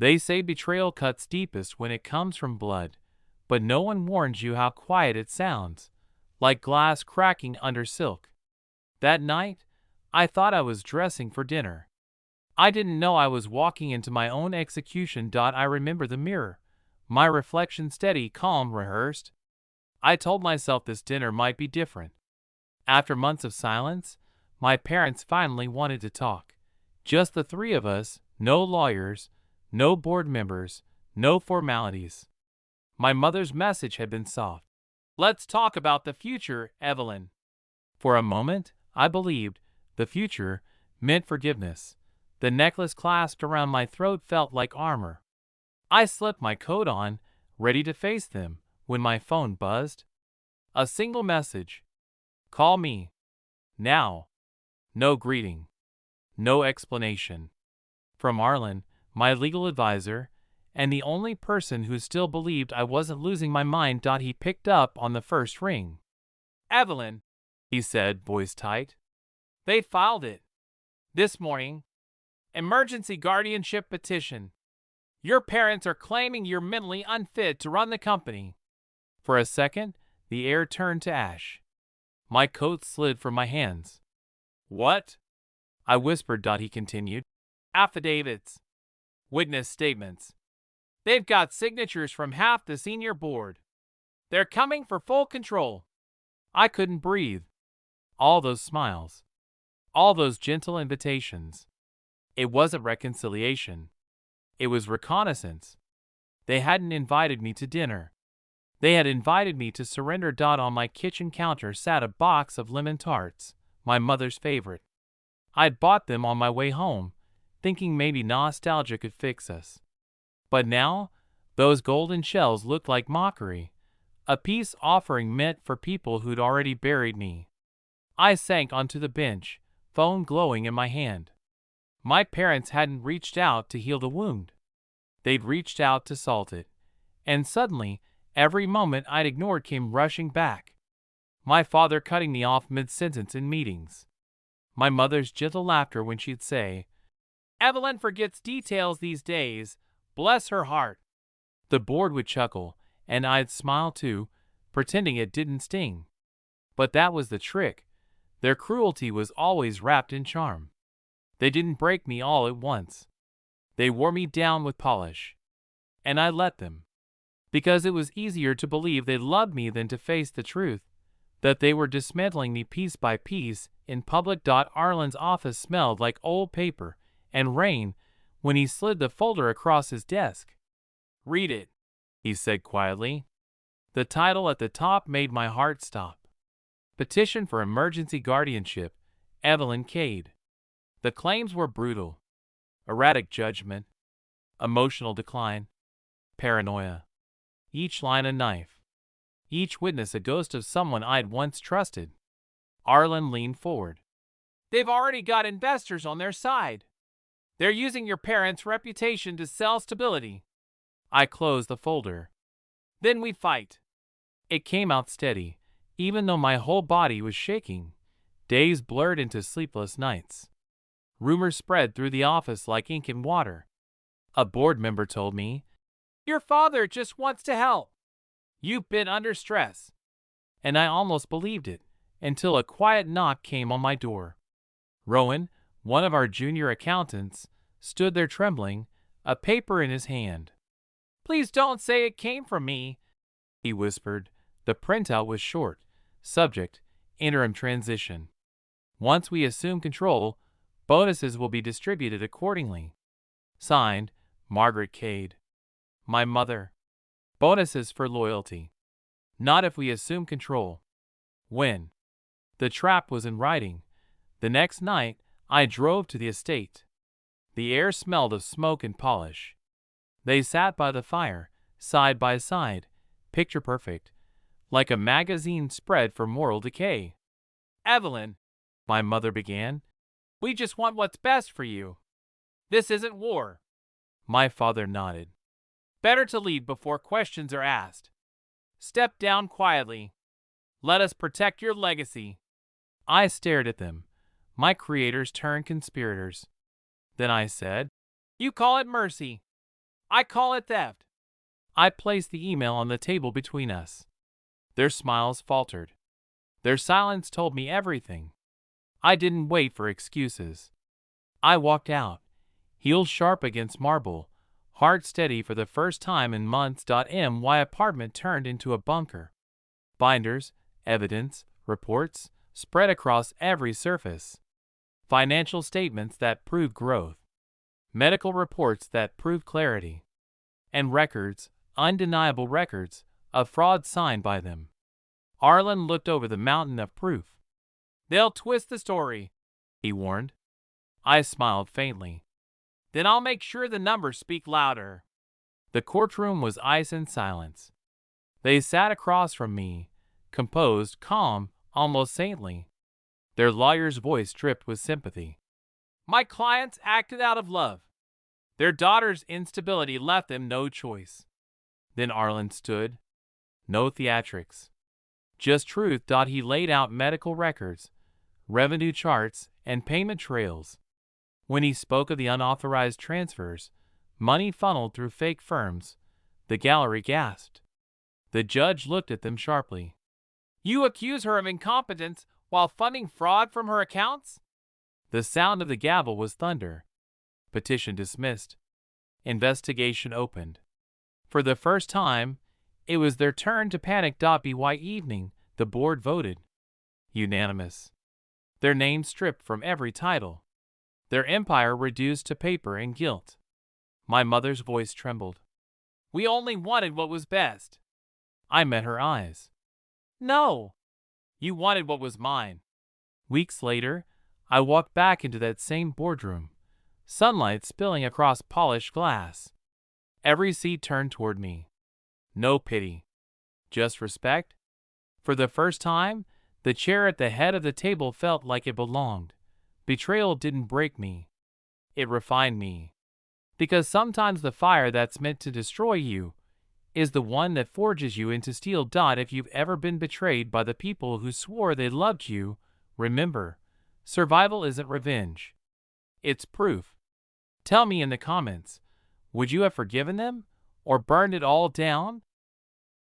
They say betrayal cuts deepest when it comes from blood, but no one warns you how quiet it sounds, like glass cracking under silk. That night, I thought I was dressing for dinner. I didn't know I was walking into my own execution. I remember the mirror, my reflection steady, calm, rehearsed. I told myself this dinner might be different. After months of silence, my parents finally wanted to talk. Just the three of us, no lawyers, no board members, no formalities. My mother's message had been soft. Let's talk about the future, Evelyn. For a moment, I believed the future meant forgiveness. The necklace clasped around my throat felt like armor. I slipped my coat on, ready to face them, when my phone buzzed. A single message. Call me. Now. No greeting. No explanation. From Arlen, my legal advisor, and the only person who still believed I wasn't losing my mind. He picked up on the first ring. Evelyn, he said, voice tight. They filed it. This morning. Emergency guardianship petition. Your parents are claiming you're mentally unfit to run the company. For a second, the air turned to ash. My coat slid from my hands. What? I whispered. He continued. Affidavits. Witness statements. They've got signatures from half the senior board. They're coming for full control. I couldn't breathe. All those smiles. All those gentle invitations. It wasn't reconciliation. It was reconnaissance. They hadn't invited me to dinner. They had invited me to surrender. On my kitchen counter sat a box of lemon tarts, my mother's favorite. I'd bought them on my way home, thinking maybe nostalgia could fix us. But now, those golden shells looked like mockery, a peace offering meant for people who'd already buried me. I sank onto the bench, phone glowing in my hand. My parents hadn't reached out to heal the wound. They'd reached out to salt it. And suddenly, every moment I'd ignored came rushing back. My father cutting me off mid-sentence in meetings. My mother's gentle laughter when she'd say, Evelyn forgets details these days, bless her heart. The board would chuckle, and I'd smile too, pretending it didn't sting. But that was the trick. Their cruelty was always wrapped in charm. They didn't break me all at once. They wore me down with polish. And I let them. Because it was easier to believe they loved me than to face the truth, that they were dismantling me piece by piece in public. Arlen's office smelled like old paper and rain when he slid the folder across his desk. Read it, he said quietly. The title at the top made my heart stop. Petition for Emergency Guardianship, Evelyn Cade. The claims were brutal. Erratic judgment, emotional decline, paranoia. Each line a knife. Each witness a ghost of someone I'd once trusted. Arlen leaned forward. They've already got investors on their side. They're using your parents' reputation to sell stability. I closed the folder. Then we fight. It came out steady, even though my whole body was shaking. Days blurred into sleepless nights. Rumors spread through the office like ink in water. A board member told me, Your father just wants to help. You've been under stress. And I almost believed it, until a quiet knock came on my door. Rowan, one of our junior accountants, stood there trembling, a paper in his hand. Please don't say it came from me, he whispered. The printout was short. Subject, interim transition. Once we assume control, bonuses will be distributed accordingly. Signed, Margaret Cade. My mother. Bonuses for loyalty. Not if we assume control. When? The trap was in writing. The next night, I drove to the estate. The air smelled of smoke and polish. They sat by the fire, side by side, picture perfect, like a magazine spread for moral decay. Evelyn, my mother began, we just want what's best for you. This isn't war. My father nodded. Better to lead before questions are asked. Step down quietly. Let us protect your legacy. I stared at them, my creators turned conspirators. Then I said, You call it mercy. I call it theft. I placed the email on the table between us. Their smiles faltered. Their silence told me everything. I didn't wait for excuses. I walked out, heels sharp against marble, heart steady for the first time in months. My apartment turned into a bunker. Binders, evidence, reports spread across every surface. Financial statements that proved growth. Medical reports that proved clarity. And records, undeniable records, of fraud signed by them. Arlen looked over the mountain of proof. They'll twist the story, he warned. I smiled faintly. Then I'll make sure the numbers speak louder. The courtroom was ice and silence. They sat across from me, composed, calm, almost saintly. Their lawyer's voice dripped with sympathy. My clients acted out of love. Their daughter's instability left them no choice. Then Arlen stood. No theatrics. Just truth. He laid out medical records, revenue charts, and payment trails. When he spoke of the unauthorized transfers, money funneled through fake firms, the gallery gasped. The judge looked at them sharply. You accuse her of incompetence while funding fraud from her accounts? The sound of the gavel was thunder. Petition dismissed. Investigation opened. For the first time, it was their turn to panic. By evening, the board voted. Unanimous. Their names stripped from every title. Their empire reduced to paper and guilt. My mother's voice trembled. We only wanted what was best. I met her eyes. No. You wanted what was mine. Weeks later, I walked back into that same boardroom, sunlight spilling across polished glass. Every seat turned toward me. No pity. Just respect. For the first time, the chair at the head of the table felt like it belonged. Betrayal didn't break me. It refined me. Because sometimes the fire that's meant to destroy you is the one that forges you into steel. If you've ever been betrayed by the people who swore they loved you, remember, survival isn't revenge. It's proof. Tell me in the comments, would you have forgiven them or burned it all down?